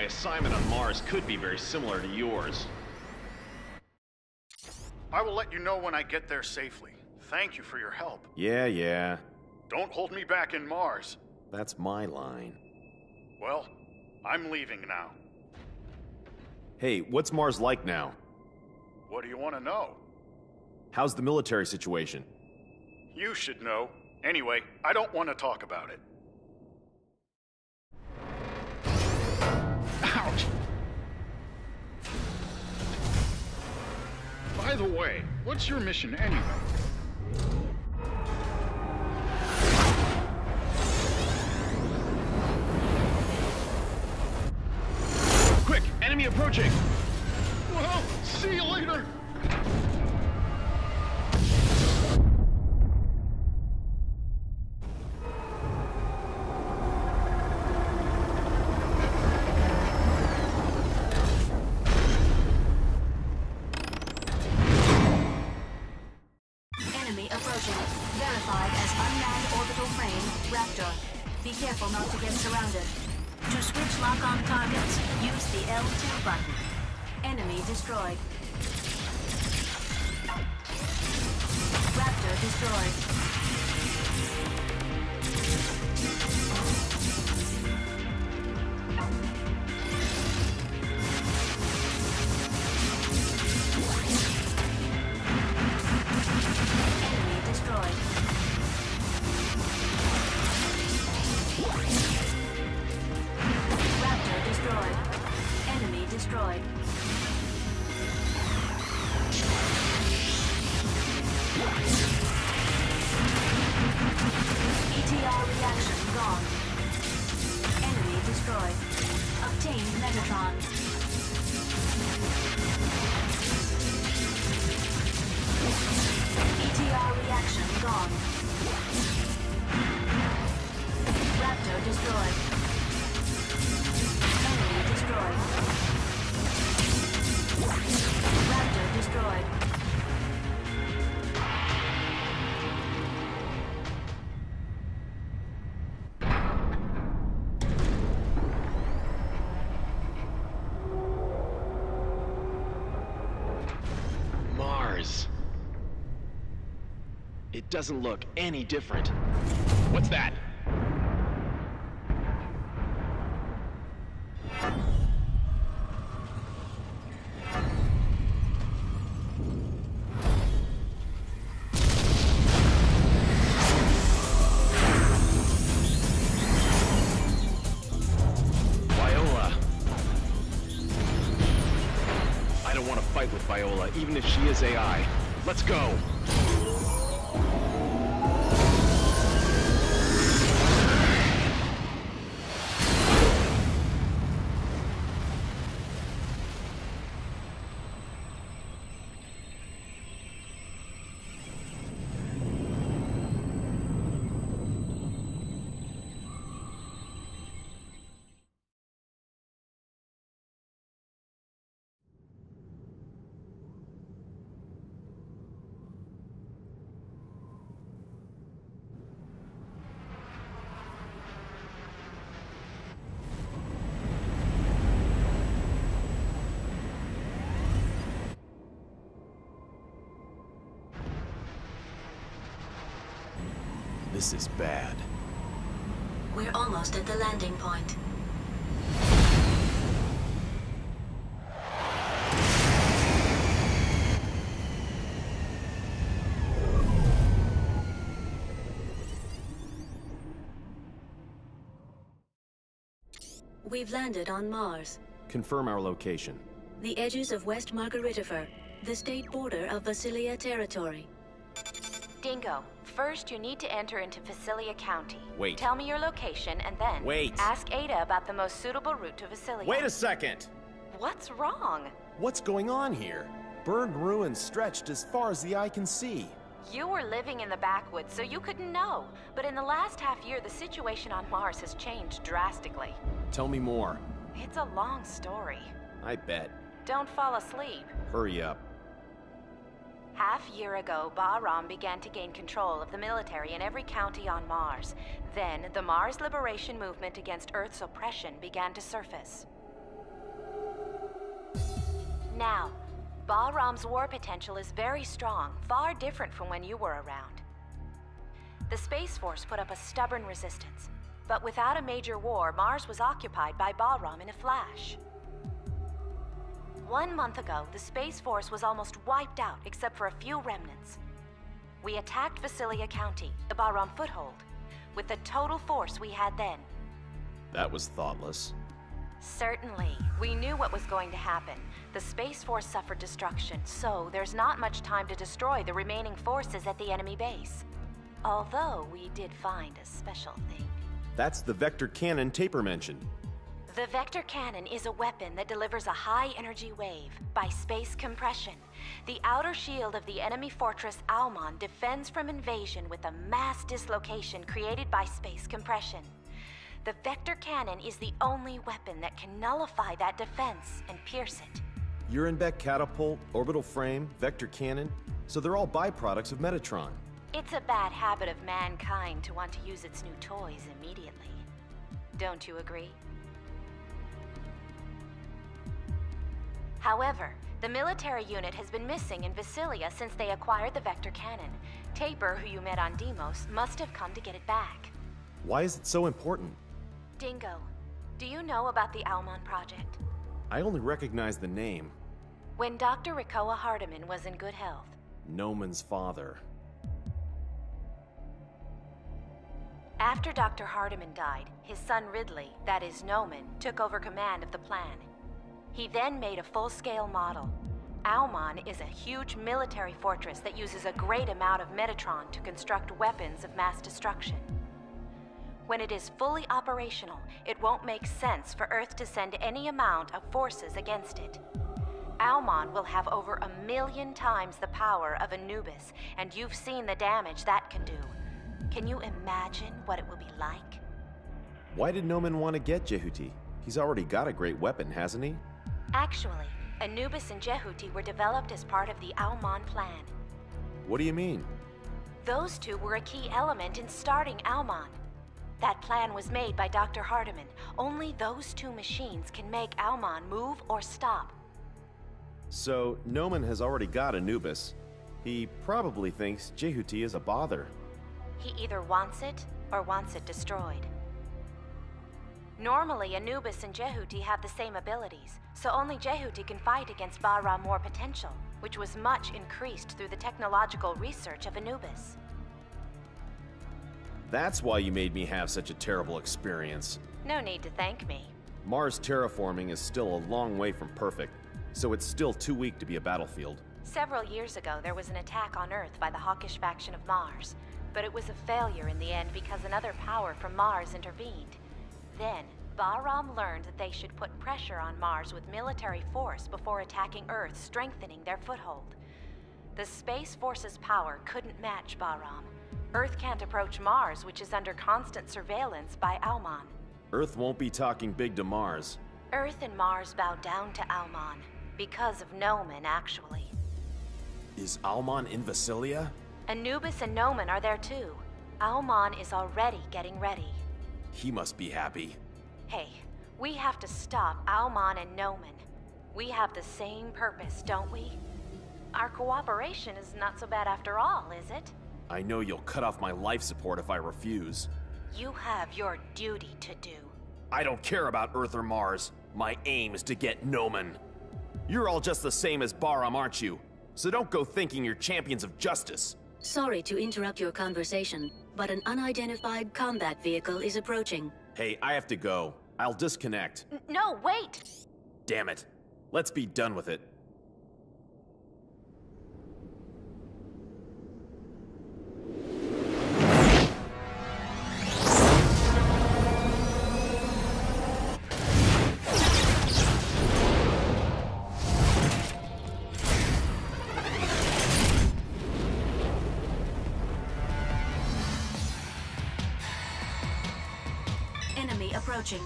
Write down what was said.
my assignment on Mars could be very similar to yours. I will let you know when I get there safely. Thank you for your help. Yeah. Don't hold me back in Mars. That's my line. Well, I'm leaving now. Hey, what's Mars like now? What do you want to know? How's the military situation? You should know. Anyway, I don't want to talk about it. Ouch! By the way, what's your mission anyway? Quick! Enemy approaching! Well, see you later! Enemy approaching. Verified as unmanned orbital frame, Raptor. Be careful not to get surrounded. To switch lock-on targets, use the L2 button. Enemy destroyed. Raptor destroyed. Enemy destroyed. Raptor destroyed. Enemy destroyed. ETR reaction gone. Enemy destroyed. Obtained Megatron. ETR reaction gone. Raptor destroyed. Enemy destroyed. Raptor destroyed. Mars. It doesn't look any different. What's that? Viola. I don't want to fight with Viola, even if she is AI. Let's go! This is bad. We're almost at the landing point. We've landed on Mars. Confirm our location. The edges of West Margaritifer, the state border of Vasilia territory. Dingo, first you need to enter into Vasilia County. Wait. Tell me your location and then Wait. ask Ada about the most suitable route to Vasilia. Wait a second! What's wrong? What's going on here? Burned ruins stretched as far as the eye can see. You were living in the backwoods, so you couldn't know. But in the last half year, the situation on Mars has changed drastically. Tell me more. It's a long story. I bet. Don't fall asleep. Hurry up. Half year ago, Bahram began to gain control of the military in every county on Mars. Then, the Mars Liberation Movement against Earth's oppression began to surface. Now, Bahram's war potential is very strong, far different from when you were around. The Space Force put up a stubborn resistance, but without a major war, Mars was occupied by Bahram in a flash. 1 month ago, the Space Force was almost wiped out except for a few remnants. We attacked Vasilia County, the Bahram foothold, with the total force we had then. That was thoughtless. Certainly. We knew what was going to happen. The Space Force suffered destruction, so there's not much time to destroy the remaining forces at the enemy base. Although we did find a special thing. That's the vector cannon Taper mentioned. The vector cannon is a weapon that delivers a high-energy wave by space compression. The outer shield of the enemy fortress Almon defends from invasion with a mass dislocation created by space compression. The vector cannon is the only weapon that can nullify that defense and pierce it. Urenbeck catapult, orbital frame, vector cannon, so they're all byproducts of Metatron. It's a bad habit of mankind to want to use its new toys immediately. Don't you agree? However, the military unit has been missing in Vasilia since they acquired the vector cannon. Taper, who you met on Deimos, must have come to get it back. Why is it so important? Dingo, do you know about the Almon project? I only recognize the name. When Dr. Rikoa Hardiman was in good health. Noman's father. After Dr. Hardiman died, his son Ridley, that is Noman, took over command of the plan. He then made a full-scale model. Almon is a huge military fortress that uses a great amount of Metatron to construct weapons of mass destruction. When it is fully operational, it won't make sense for Earth to send any amount of forces against it. Almon will have over 1 million times the power of Anubis, and you've seen the damage that can do. Can you imagine what it will be like? Why did Noman want to get Jehuti? He's already got a great weapon, hasn't he? Actually, Anubis and Jehuti were developed as part of the Almon plan. What do you mean? Those two were a key element in starting Almon. That plan was made by Dr. Hardiman. Only those two machines can make Almon move or stop. So, Noman has already got Anubis. He probably thinks Jehuti is a bother. He either wants it or wants it destroyed. Normally, Anubis and Jehuti have the same abilities, so only Jehuti can fight against Bahram War potential, which was much increased through the technological research of Anubis. That's why you made me have such a terrible experience. No need to thank me. Mars terraforming is still a long way from perfect, so it's still too weak to be a battlefield. Several years ago, there was an attack on Earth by the hawkish faction of Mars, but it was a failure in the end because another power from Mars intervened. Then, Bahram learned that they should put pressure on Mars with military force before attacking Earth, strengthening their foothold. The Space Force's power couldn't match Bahram. Earth can't approach Mars, which is under constant surveillance by Almon. Earth won't be talking big to Mars. Earth and Mars bow down to Almon, because of Noman, actually. Is Almon in Vasilia? Anubis and Noman are there too. Almon is already getting ready. He must be happy. Hey, we have to stop Almon and Noman. We have the same purpose, don't we? Our cooperation is not so bad after all, is it? I know you'll cut off my life support if I refuse. You have your duty to do. I don't care about Earth or Mars. My aim is to get Noman. You're all just the same as Bahram, aren't you? So don't go thinking you're champions of justice. Sorry to interrupt your conversation, but an unidentified combat vehicle is approaching. Hey, I have to go. I'll disconnect. No, wait! Damn it. Let's be done with it. Enemy approaching.